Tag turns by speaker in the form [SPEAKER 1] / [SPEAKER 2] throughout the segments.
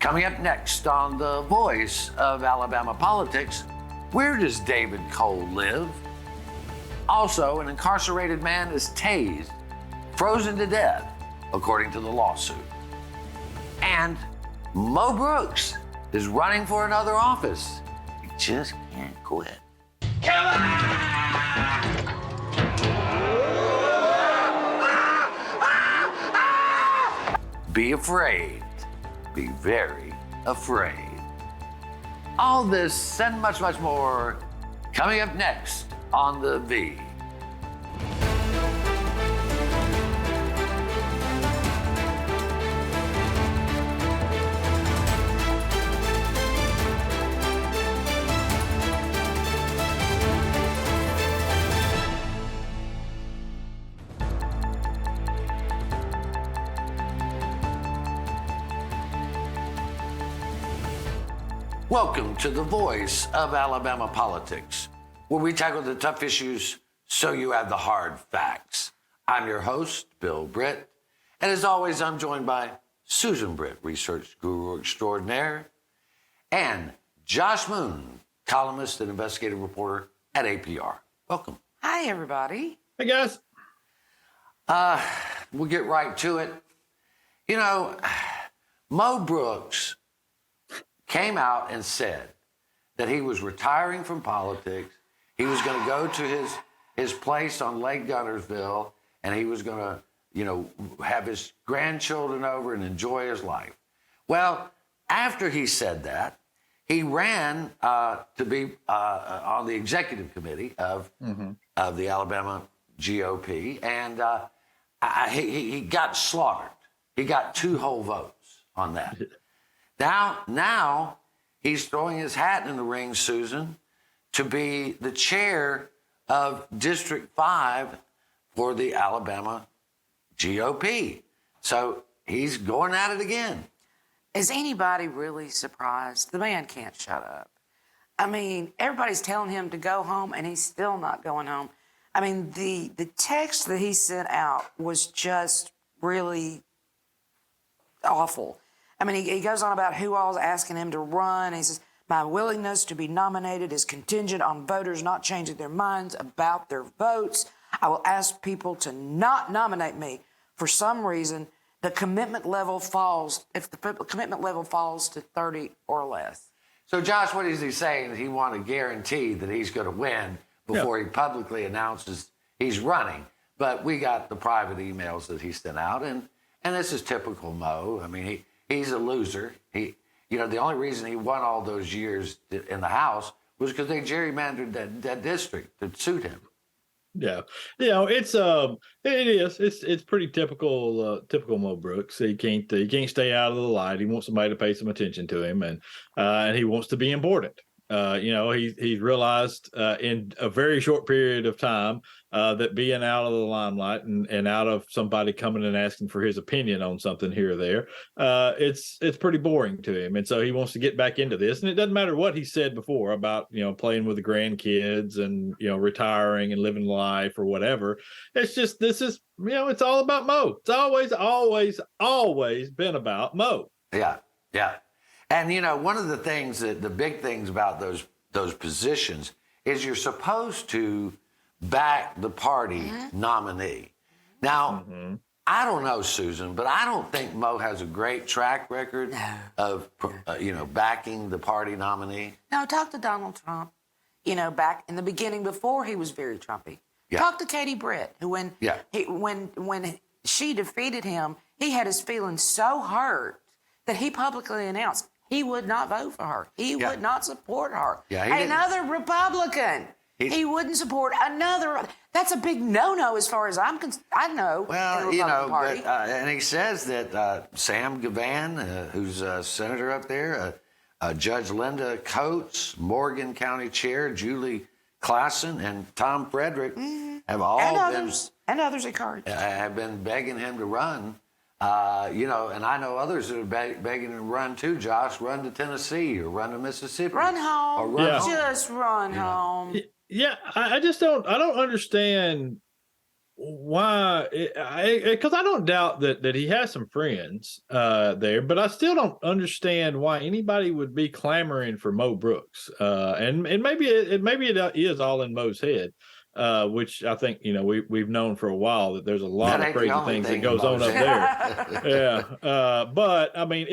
[SPEAKER 1] Coming up next on The Voice of Alabama Politics, where does David Cole live? Also, an incarcerated man is tased, frozen to death, according to the lawsuit. And Mo Brooks is running for another office. He just can't quit. Come on! Be afraid. Be very afraid. All this and much, much more coming up next on The V. Welcome to The Voice of Alabama Politics, where we tackle the tough issues so you have the hard facts. I'm your host, Bill Britt, and as always, I'm joined by Susan Britt, research guru extraordinaire, and Josh Moon, columnist and investigative reporter at APR. Welcome.
[SPEAKER 2] Hi, everybody.
[SPEAKER 3] Hey, guys.
[SPEAKER 1] We'll get right to it. You know, Mo Brooks came out and said that he was retiring from politics. He was going to go to his place on Lake Guntersville, and he was going to, have his grandchildren over and enjoy his life. Well, after he said that, he ran to be on the executive committee of the Alabama GOP, and he got slaughtered. He got 2 whole votes on that. Now he's throwing his hat in the ring, Susan, to be the chair of District 5 for the Alabama GOP. So he's going at it again.
[SPEAKER 2] Is anybody really surprised? The man can't shut up. I mean, everybody's telling him to go home, and he's still not going home. I mean, the text that he sent out was just really awful. I mean, he goes on about who all is asking him to run. He says, my willingness to be nominated is contingent on voters not changing their minds about their votes. I will ask people to not nominate me. For some reason, the commitment level falls, if the commitment level falls to 30 or less.
[SPEAKER 1] So, Josh, what is he saying? He want to guarantee that he's going to win before he publicly announces he's running. But we got the private emails that he sent out, and this is typical Mo. I mean, he's a loser. The only reason he won all those years in the House was because they gerrymandered that district to suit him.
[SPEAKER 3] Yeah, it's pretty typical Mo Brooks. He can't stay out of the light. He wants somebody to pay some attention to him, and he wants to be important. He's realized in a very short period of time that being out of the limelight and out of somebody coming and asking for his opinion on something here or there, it's pretty boring to him. And so he wants to get back into this. And it doesn't matter what he said before about, playing with the grandkids and, retiring and living life or whatever. It's just, this is, it's all about Mo. It's always been about Mo.
[SPEAKER 1] Yeah. And, one of the things the big things about those positions is you're supposed to back the party nominee. Now, I don't know, Susan, but I don't think Mo has a great track record of, backing the party nominee.
[SPEAKER 2] No, talk to Donald Trump, back in the beginning before he was very Trumpy.
[SPEAKER 1] Yeah.
[SPEAKER 2] Talk to Katie Britt, who when she defeated him, he had his feelings so hurt that he publicly announced he would not vote for her. He would not support her.
[SPEAKER 1] Yeah,
[SPEAKER 2] another Republican. He wouldn't support another. That's a big no-no as far as I know.
[SPEAKER 1] Well,
[SPEAKER 2] in the Republican Party.
[SPEAKER 1] But, and he says that Sam Gavan, who's a senator up there, Judge Linda Coates, Morgan County Chair Julie Klassen, and Tom Frederick have all
[SPEAKER 2] and others
[SPEAKER 1] have been begging him to run. And I know others that are begging him to run too, Josh. Run to Tennessee or run to Mississippi.
[SPEAKER 2] Run home.
[SPEAKER 1] Or run home.
[SPEAKER 2] Just run home.
[SPEAKER 3] Yeah, I don't understand Why? Because I don't doubt that he has some friends there, but I still don't understand why anybody would be clamoring for Mo Brooks. And maybe it is all in Mo's head, which I think we've known for a while that there's a lot
[SPEAKER 1] That
[SPEAKER 3] of
[SPEAKER 1] ain't the
[SPEAKER 3] crazy
[SPEAKER 1] only
[SPEAKER 3] things that
[SPEAKER 1] thing
[SPEAKER 3] goes on
[SPEAKER 1] Mo's
[SPEAKER 3] up there. Yeah, but I mean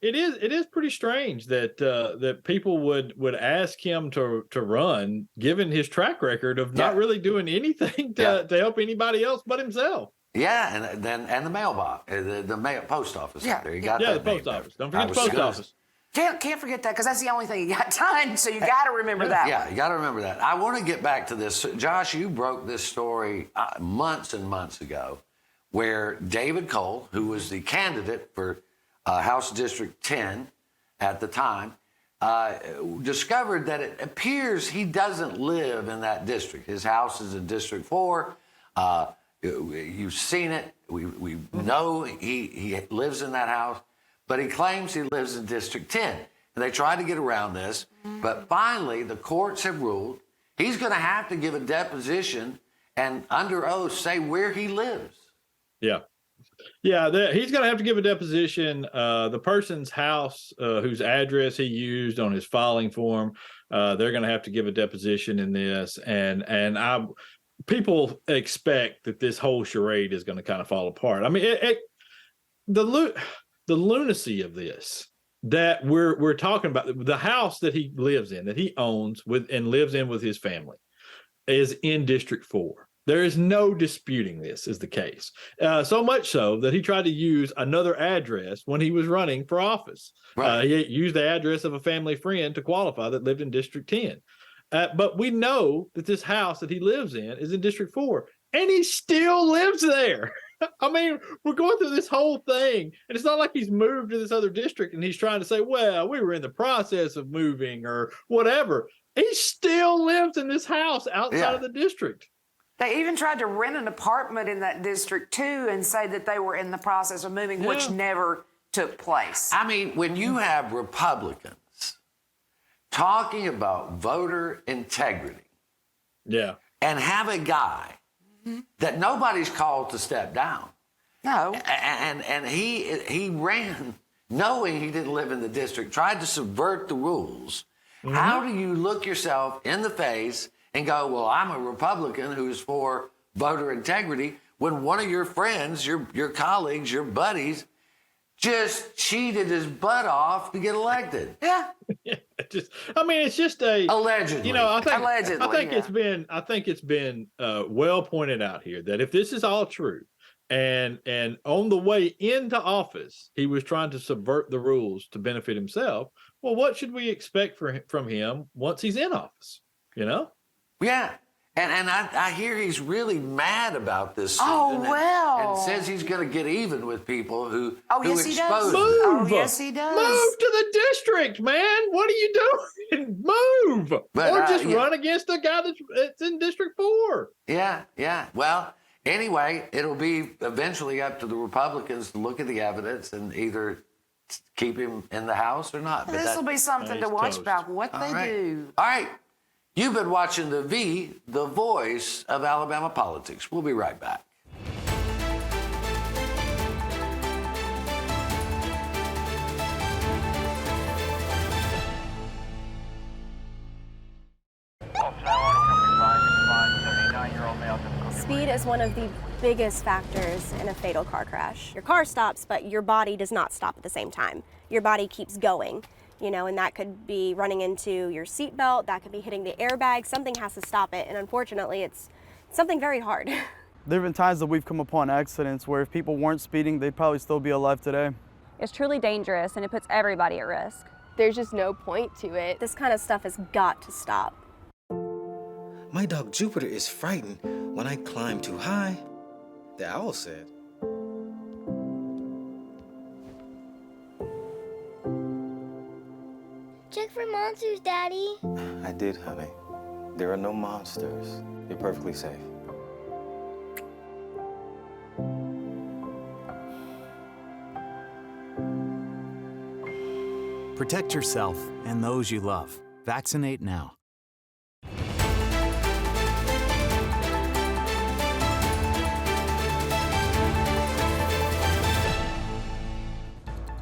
[SPEAKER 3] it is pretty strange that people would ask him to run, given his track record of not really doing anything to help anybody else but himself.
[SPEAKER 1] Yeah, and the mailbox, the mail post office.
[SPEAKER 2] Yeah,
[SPEAKER 1] There, you
[SPEAKER 2] yeah.
[SPEAKER 1] got
[SPEAKER 3] Yeah,
[SPEAKER 1] that
[SPEAKER 3] the post
[SPEAKER 1] name
[SPEAKER 3] office.
[SPEAKER 1] there.
[SPEAKER 3] Don't forget the post office.
[SPEAKER 2] Can't forget that, because that's the only thing you got done. So you got to remember that.
[SPEAKER 1] Yeah, you got to remember that. I want to get back to this. Josh, you broke this story months and months ago, where David Cole, who was the candidate for House District 10 at the time, discovered that it appears he doesn't live in that district. His house is in District 4. You've seen it. We know he lives in that house, but he claims he lives in District 10. And they tried to get around this, but finally the courts have ruled he's going to have to give a deposition and under oath say where he lives.
[SPEAKER 3] Yeah. Yeah, he's going to have to give a deposition. The person's house, whose address he used on his filing form, they're going to have to give a deposition in this. And people expect that this whole charade is going to kind of fall apart. I mean, the lunacy of this that we're talking about, the house that he lives in, that he owns and lives in with his family, is in District 4. There is no disputing this is the case. So much so that he tried to use another address when he was running for office.
[SPEAKER 1] Right.
[SPEAKER 3] He used the address of a family friend to qualify that lived in District 10. But we know that this house that he lives in is in District 4, and he still lives there. I mean, we're going through this whole thing, and it's not like he's moved to this other district and he's trying to say, well, we were in the process of moving or whatever. He still lives in this house outside of the district.
[SPEAKER 2] They even tried to rent an apartment in that district too and say that they were in the process of moving, which never took place.
[SPEAKER 1] I mean, when you have Republicans talking about voter integrity, and have a guy that nobody's called to step down, and he ran knowing he didn't live in the district, tried to subvert the rules. How do you look yourself in the face and go, well, I'm a Republican who's for voter integrity, when one of your friends, your colleagues, your buddies, just cheated his butt off to get elected?
[SPEAKER 3] It's just
[SPEAKER 1] allegedly.
[SPEAKER 3] I think it's been well pointed out here that if this is all true, and on the way into office, he was trying to subvert the rules to benefit himself. Well, what should we expect from him once he's in office?
[SPEAKER 1] Yeah. And I hear he's really mad about this.
[SPEAKER 2] And
[SPEAKER 1] says he's going to get even with people who
[SPEAKER 2] yes, he does.
[SPEAKER 3] Move!
[SPEAKER 2] Yes, he does.
[SPEAKER 3] Move to the district, man. What are you doing? Move! Or just run against the guy that's in District 4.
[SPEAKER 1] Yeah. Well, anyway, it'll be eventually up to the Republicans to look at the evidence and either keep him in the House or not.
[SPEAKER 2] This will be something to watch about what they do.
[SPEAKER 1] All right. You've been watching the voice of Alabama politics. We'll be right back.
[SPEAKER 4] Speed is one of the biggest factors in a fatal car crash. Your car stops, but your body does not stop at the same time. Your body keeps going. And that could be running into your seatbelt, that could be hitting the airbag. Something has to stop it, and unfortunately, it's something very hard.
[SPEAKER 5] There have been times that we've come upon accidents where if people weren't speeding, they'd probably still be alive today.
[SPEAKER 6] It's truly dangerous, and it puts everybody at risk.
[SPEAKER 7] There's just no point to it.
[SPEAKER 4] This kind of stuff has got to stop.
[SPEAKER 8] My dog Jupiter is frightened when I climb too high, the owl said.
[SPEAKER 9] Check for monsters, Daddy.
[SPEAKER 8] I did, honey. There are no monsters. You're perfectly safe.
[SPEAKER 10] Protect yourself and those you love. Vaccinate now.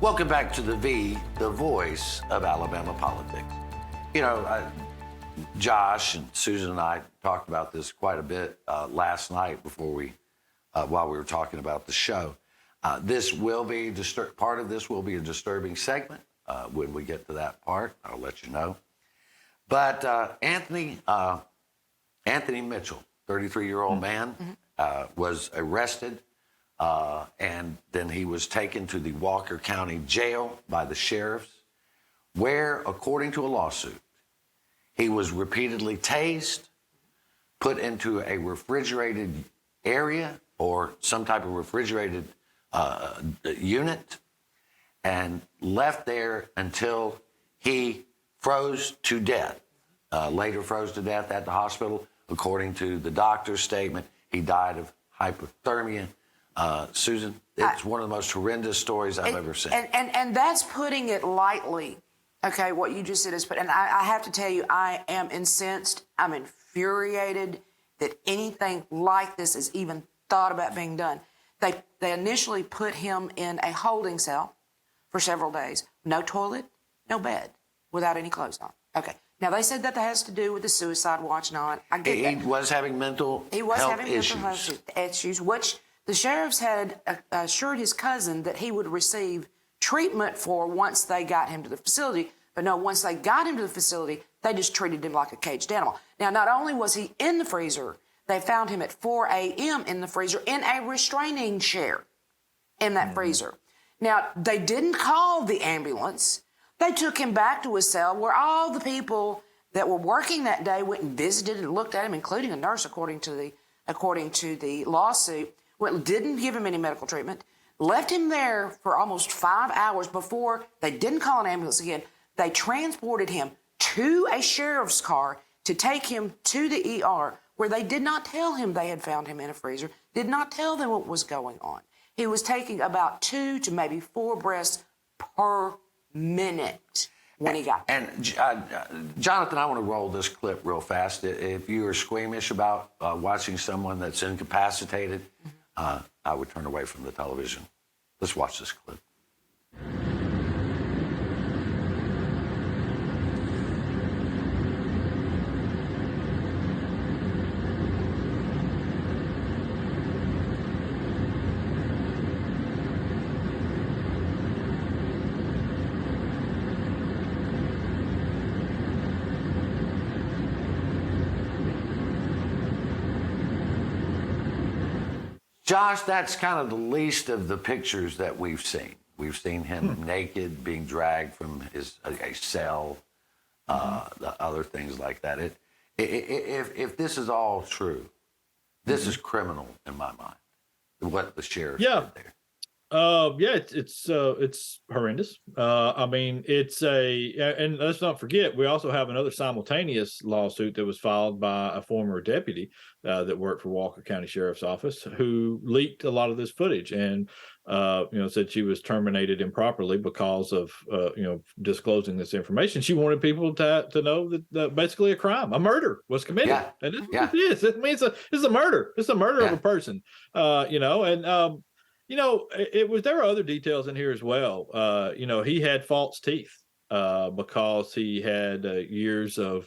[SPEAKER 1] Welcome back to the voice of Alabama politics. You know, Josh and Susan and I talked about this quite a bit last night while we were talking about the show. This will be part of this will be a disturbing segment. When we get to that part, I'll let you know. But Anthony Mitchell, 33-year-old man, was arrested, and then he was taken to the Walker County Jail by the sheriffs, where, according to a lawsuit, he was repeatedly tased, put into a refrigerated area or some type of refrigerated unit, and left there until he froze to death. Later froze to death at the hospital. According to the doctor's statement, he died of hypothermia. Susan, it's one of the most horrendous stories I've ever seen.
[SPEAKER 2] And that's putting it lightly. Okay, what you just said is and I have to tell you, I am incensed. I'm infuriated that anything like this is even thought about being done. They initially put him in a holding cell for several days. No toilet, no bed, without any clothes on. Okay. Now, they said that has to do with the suicide watch and all that. I get that.
[SPEAKER 1] He was having mental health
[SPEAKER 2] issues, which the sheriffs had assured his cousin that he would receive treatment for once they got him to the facility. But no, once they got him to the facility, they just treated him like a caged animal. Now, not only was he in the freezer, they found him at 4 a.m. in the freezer in a restraining chair in that freezer. Now, they didn't call the ambulance. They took him back to his cell where all the people that were working that day went and visited and looked at him, including a nurse, according to the lawsuit. Didn't give him any medical treatment, left him there for almost 5 hours before they didn't call an ambulance again. They transported him to a sheriff's car to take him to the ER, where they did not tell him they had found him in a freezer, did not tell them what was going on. He was taking about 2 to maybe 4 breaths per minute when he got there.
[SPEAKER 1] And Jonathan, I want to roll this clip real fast. If you are squeamish about watching someone that's incapacitated, I would turn away from the television. Let's watch this clip. Josh, that's kind of the least of the pictures that we've seen. We've seen him naked, being dragged from a cell, the other things like that. If this is all true, this is criminal in my mind. What the sheriff did there. It's horrendous. I mean, and let's not forget, we also have another simultaneous lawsuit that was filed by a former deputy that worked for Walker County Sheriff's Office, who leaked a lot of this footage and, said she was terminated improperly because of, disclosing this information. She wanted people to know that basically a crime, a murder was committed. Yeah. And this is what it is. I mean, it's a murder. It's a murder of a person, there are other details in here as well. He had false teeth because he had years of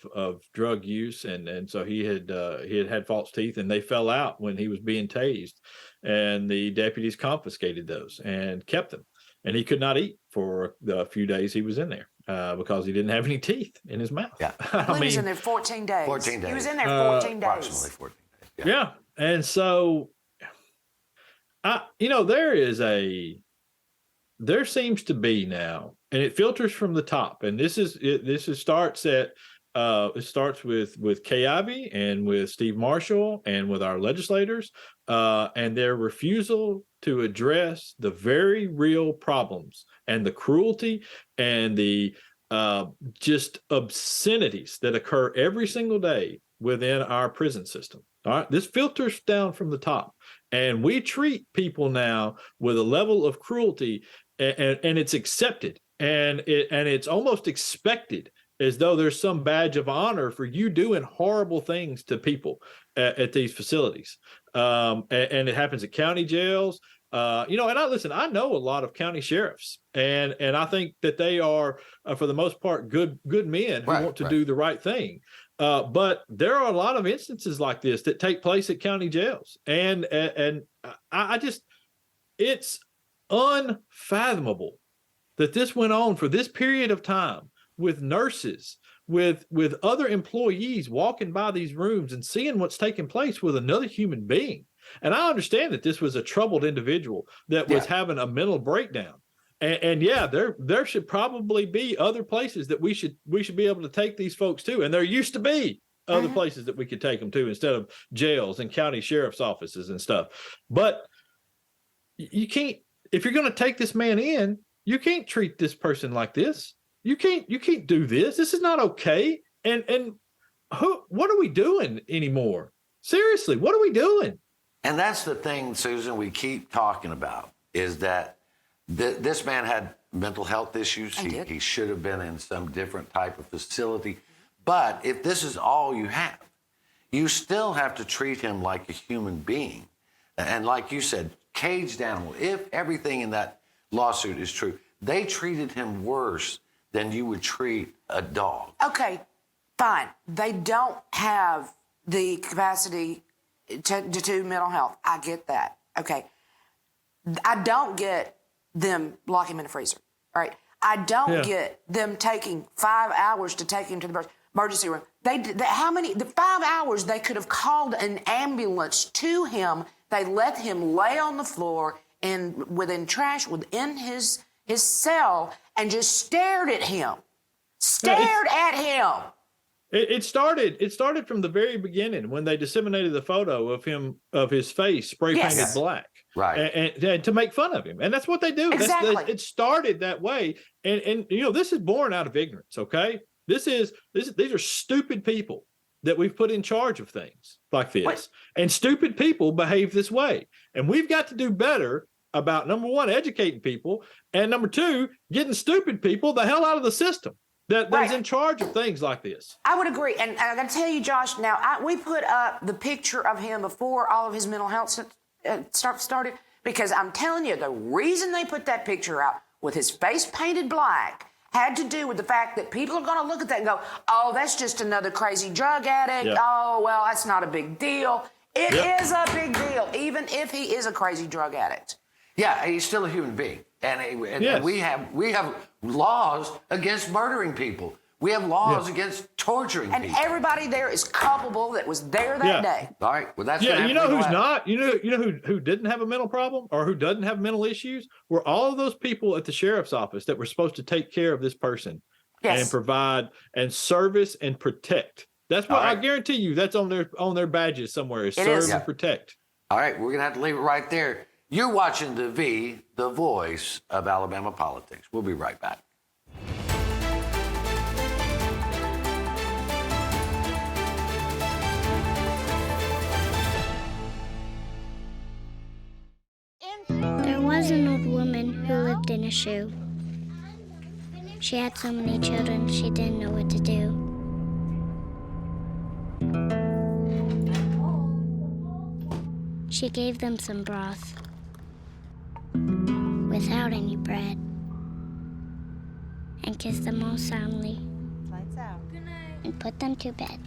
[SPEAKER 1] drug use, and so he had false teeth, and they fell out when he was being tased, and the deputies confiscated those and kept them, and he could not eat for the few days he was in there because he didn't have any teeth in his mouth. Yeah,
[SPEAKER 2] he was in there 14 days. 14 days. He was in there 14 days.
[SPEAKER 1] Approximately 14 days.
[SPEAKER 3] Yeah, and so. There seems to be now, and it filters from the top, and it starts with KIB and with Steve Marshall and with our legislators, and their refusal to address the very real problems and the cruelty and the just obscenities that occur every single day within our prison system. All right, this filters down from the top, and we treat people now with a level of cruelty, and it's accepted, and it's almost expected, as though there's some badge of honor for you doing horrible things to people at these facilities. And it happens at county jails. And I know a lot of county sheriffs, and I think that they are, for the most part, good men who want to do the right thing. But there are a lot of instances like this that take place at county jails, and I just, it's unfathomable that this went on for this period of time with nurses, with other employees walking by these rooms and seeing what's taking place with another human being. And I understand that this was a troubled individual that was having a mental breakdown. And there should probably be other places that we should be able to take these folks to. And there used to be other places that we could take them to instead of jails and county sheriff's offices and stuff. But you can't, if you're going to take this man in, you can't treat this person like this. You can't do this. This is not okay. And what are we doing anymore? Seriously, what are we doing?
[SPEAKER 1] And that's the thing, Susan, we keep talking about, is that this man had mental health issues. He should have been in some different type of facility. But if this is all you have, you still have to treat him like a human being. And like you said, caged animal. If everything in that lawsuit is true, they treated him worse than you would treat a dog.
[SPEAKER 2] Okay, fine. They don't have the capacity to do mental health. I get that. Okay. I don't get them locking him in a freezer. All right. I don't get them taking 5 hours to take him to the emergency room. The 5 hours they could have called an ambulance to him. They let him lay on the floor within his cell and just stared at him.
[SPEAKER 3] It started from the very beginning when they disseminated the photo of his face spray painted black, right, and to make fun of him, and that's what they do.
[SPEAKER 2] Exactly.
[SPEAKER 3] It started that way, and this is born out of ignorance. Okay, these are stupid people that we've put in charge of things like this, and stupid people behave this way, and we've got to do better about, number one, educating people, and number two, getting stupid people the hell out of the system that's in charge of things like this.
[SPEAKER 2] I would agree. And I got to tell you, Josh, now we put up the picture of him before all of his mental health stuff started, because I'm telling you, the reason they put that picture out with his face painted black had to do with the fact that people are going to look at that and go, oh, that's just another crazy drug addict. Yep. Oh, well, that's not a big deal. It is a big deal, even if he is a crazy drug addict.
[SPEAKER 1] Yeah, he's still a human being. And we have laws against murdering people. We have laws against torturing people.
[SPEAKER 2] And everybody there is culpable that was there that day.
[SPEAKER 1] All right. Well, that's
[SPEAKER 3] you know who's not? You know who didn't have a mental problem or who doesn't have mental issues? Were all of those people at the sheriff's office that were supposed to take care of this person and provide and service and protect. That's what I guarantee you. That's on their badges somewhere. Is serve and protect.
[SPEAKER 1] All right. We're gonna have to leave it right there. You're watching the voice of Alabama politics. We'll be right back.
[SPEAKER 9] There was an old woman who lived in a shoe. She had so many children, she didn't know what to do. She gave them some broth without any bread and kissed them all soundly.
[SPEAKER 11] Lights out.
[SPEAKER 9] And put them to bed.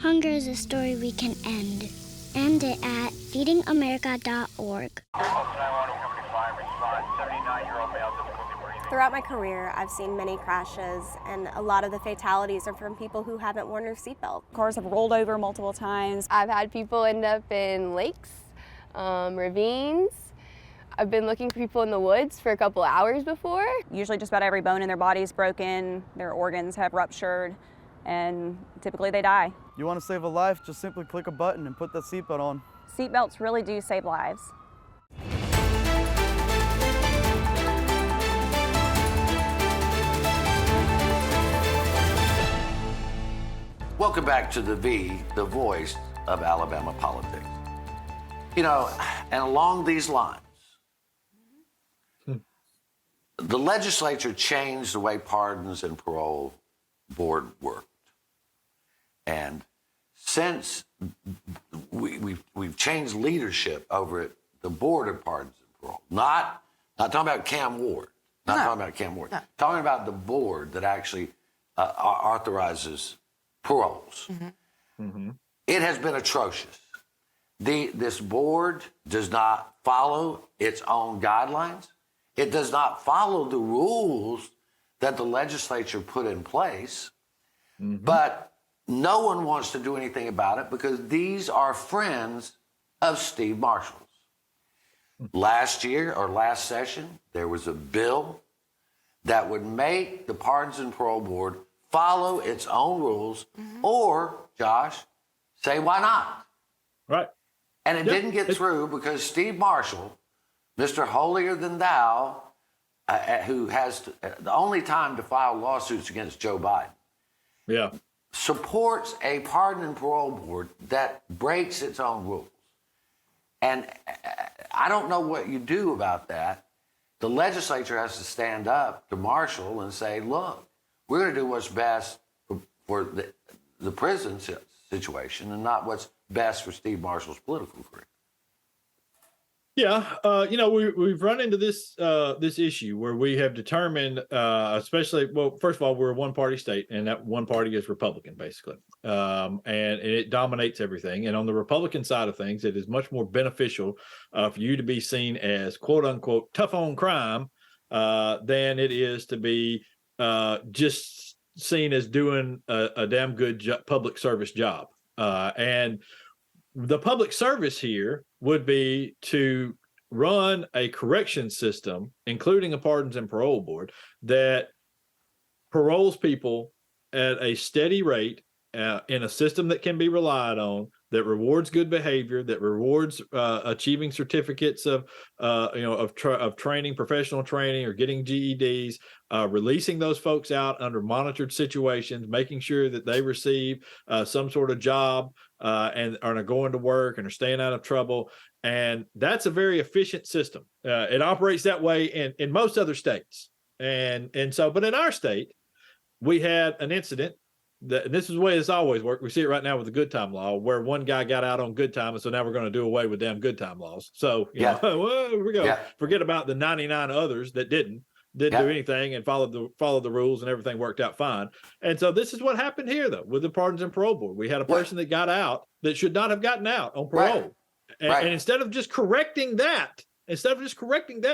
[SPEAKER 9] Hunger is a story we can end. End it at feedingamerica.org.
[SPEAKER 4] Throughout my career, I've seen many crashes, and a lot of the fatalities are from people who haven't worn their seatbelt.
[SPEAKER 6] Cars have rolled over multiple times.
[SPEAKER 7] I've had people end up in lakes, ravines. I've been looking for people in the woods for a couple hours before.
[SPEAKER 6] Usually just about every bone in their body is broken, their organs have ruptured, and typically they die.
[SPEAKER 5] You want to save a life, just simply click a button and put that seatbelt on.
[SPEAKER 6] Seatbelts really do save lives.
[SPEAKER 1] Welcome back to the voice of Alabama politics. And along these lines, the legislature changed the way pardons and parole board worked. And since we've changed leadership over at the Board of Pardons and Parole, not talking about Cam Ward, talking about Cam Ward, talking about the board that actually authorizes paroles. It has been atrocious. This board does not follow its own guidelines. It does not follow the rules that the legislature put in place. But no one wants to do anything about it because these are friends of Steve Marshall's. Last year or last session, there was a bill that would make the Pardons and Parole Board follow its own rules or, Josh, say why not?
[SPEAKER 3] Right.
[SPEAKER 1] And it didn't get through because Steve Marshall, Mr. Holier Than Thou, who has the only time to file lawsuits against Joe Biden, supports a pardon and parole board that breaks its own rules. And I don't know what you do about that. The legislature has to stand up to Marshall and say, look, we're going to do what's best for the prison situation and not what's best for Steve Marshall's political career.
[SPEAKER 3] Yeah, we've run into this issue where we have determined, especially, well, first of all, we're a one-party state, and that one party is Republican, basically, and it dominates everything. And on the Republican side of things, it is much more beneficial for you to be seen as "quote unquote" tough on crime than it is to be just seen as doing a damn good public service job. And the public service here would be to run a correction system, including a pardons and parole board, that paroles people at a steady rate in a system that can be relied on, that rewards good behavior, that rewards achieving certificates of training, professional training, or getting GEDs, releasing those folks out under monitored situations, making sure that they receive some sort of job and are going to work and are staying out of trouble. And that's a very efficient system. It operates that way in most other states. And so, but in our state, we had an incident. This is the way it's always worked. We see it right now with the good time law, where one guy got out on good time, and so now we're going to do away with damn good time laws. So, well, here we go. Forget about the 99 others that didn't do anything and followed the rules, and everything worked out fine. And so this is what happened here, though, with the Pardons and Parole Board. We had a person that got out that should not have gotten out on parole. And instead of just correcting that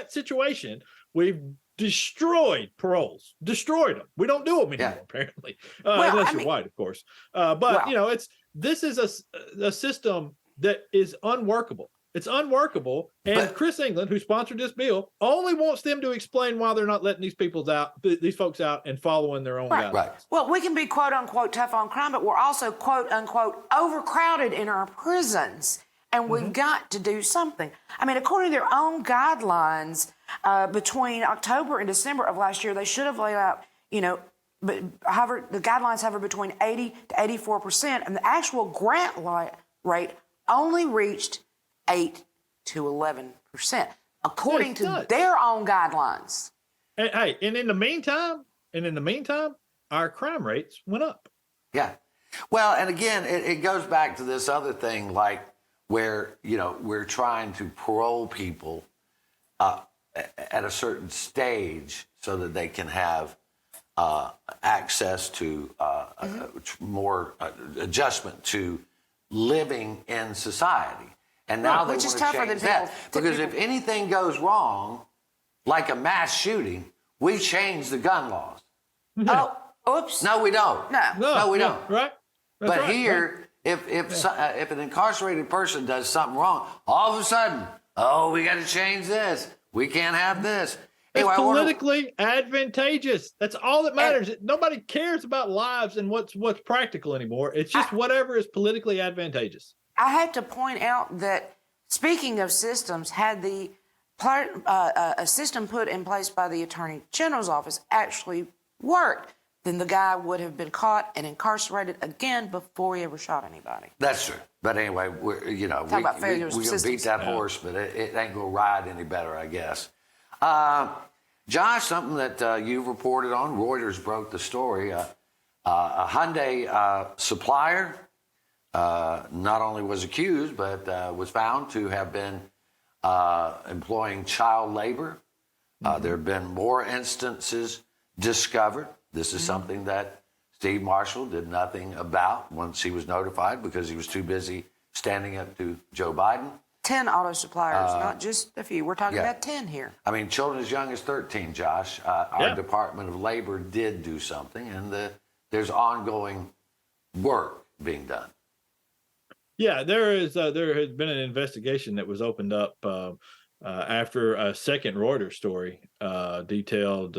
[SPEAKER 3] situation, we've destroyed paroles, destroyed them. We don't do them anymore, apparently, unless you're white, of course. This is a system that is unworkable. It's unworkable. And Chris England, who sponsored this bill, only wants them to explain why they're not letting these folks out and following their own guidelines.
[SPEAKER 2] Well, we can be quote unquote tough on crime, but we're also quote unquote overcrowded in our prisons. And we've got to do something. I mean, according to their own guidelines, between October and December of last year, they should have laid out, but however, the guidelines hover between 80 to 84%, and the actual grant rate only reached 8 to 11%, according to their own guidelines.
[SPEAKER 3] And in the meantime, our crime rates went up.
[SPEAKER 1] Yeah. Well, and again, it goes back to this other thing, like where, we're trying to parole people at a certain stage so that they can have access to more adjustment to living in society. And now they want to change that. Because if anything goes wrong, like a mass shooting, we change the gun laws.
[SPEAKER 2] Oh, oops.
[SPEAKER 1] No, we don't. No, we don't.
[SPEAKER 3] Right.
[SPEAKER 1] But here, if an incarcerated person does something wrong, all of a sudden, we got to change this. We can't have this.
[SPEAKER 3] It's politically advantageous. That's all that matters. Nobody cares about lives and what's practical anymore. It's just whatever is politically advantageous.
[SPEAKER 2] I have to point out that, speaking of systems, had a system put in place by the Attorney General's office actually worked, then the guy would have been caught and incarcerated again before he ever shot anybody.
[SPEAKER 1] That's true. But anyway, we're going to beat that horse, but it ain't going to ride any better, I guess. Josh, something that you've reported on, Reuters broke the story. A Hyundai supplier not only was accused, but was found to have been employing child labor. There have been more instances discovered. This is something that Steve Marshall did nothing about once he was notified because he was too busy standing up to Joe Biden.
[SPEAKER 2] 10 auto suppliers, not just a few. We're talking
[SPEAKER 1] yeah.
[SPEAKER 2] about 10 here.
[SPEAKER 1] I mean, children as young as 13, Josh. Our Department of Labor did do something, and there's ongoing work being done.
[SPEAKER 3] Yeah, there has been an investigation that was opened up after a second Reuters story detailed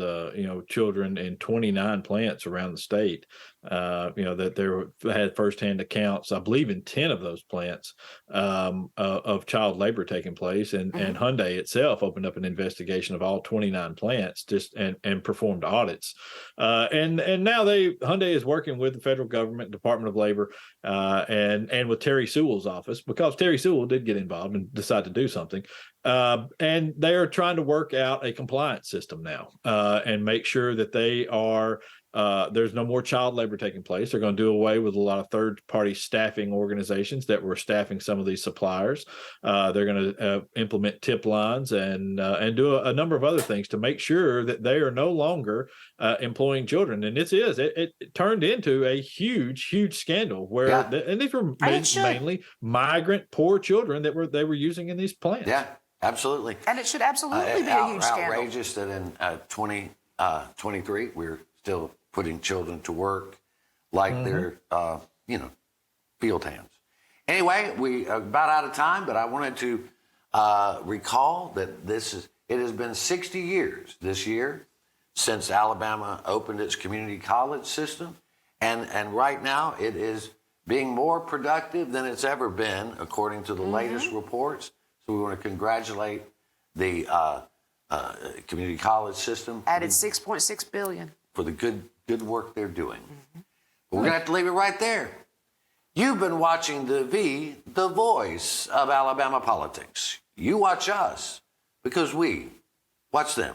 [SPEAKER 3] children in 29 plants around the state. That they had firsthand accounts, I believe, in 10 of those plants of child labor taking place, and Hyundai itself opened up an investigation of all 29 plants and performed audits. And now Hyundai is working with the federal government, Department of Labor, and with Terry Sewell's office, because Terry Sewell did get involved and decide to do something. And they are trying to work out a compliance system now and make sure that they are there's no more child labor taking place. They're going to do away with a lot of third-party staffing organizations that were staffing some of these suppliers. They're going to implement tip lines and do a number of other things to make sure that they are no longer employing children. And it turned into a huge scandal where and these were mainly migrant poor children that they were using in these plants.
[SPEAKER 1] Yeah, absolutely.
[SPEAKER 2] And it should absolutely be a huge scandal.
[SPEAKER 1] Outrageous that in 2023 we're still putting children to work like they're, field hands. Anyway, we are about out of time, but I wanted to recall that it has been 60 years this year since Alabama opened its community college system, and right now it is being more productive than it's ever been, according to the latest reports. So we want to congratulate the community college system.
[SPEAKER 2] Added $6.6 billion.
[SPEAKER 1] For the good work they're doing. But we're going to have to leave it right there. You've been watching the voice of Alabama politics. You watch us because we watch them.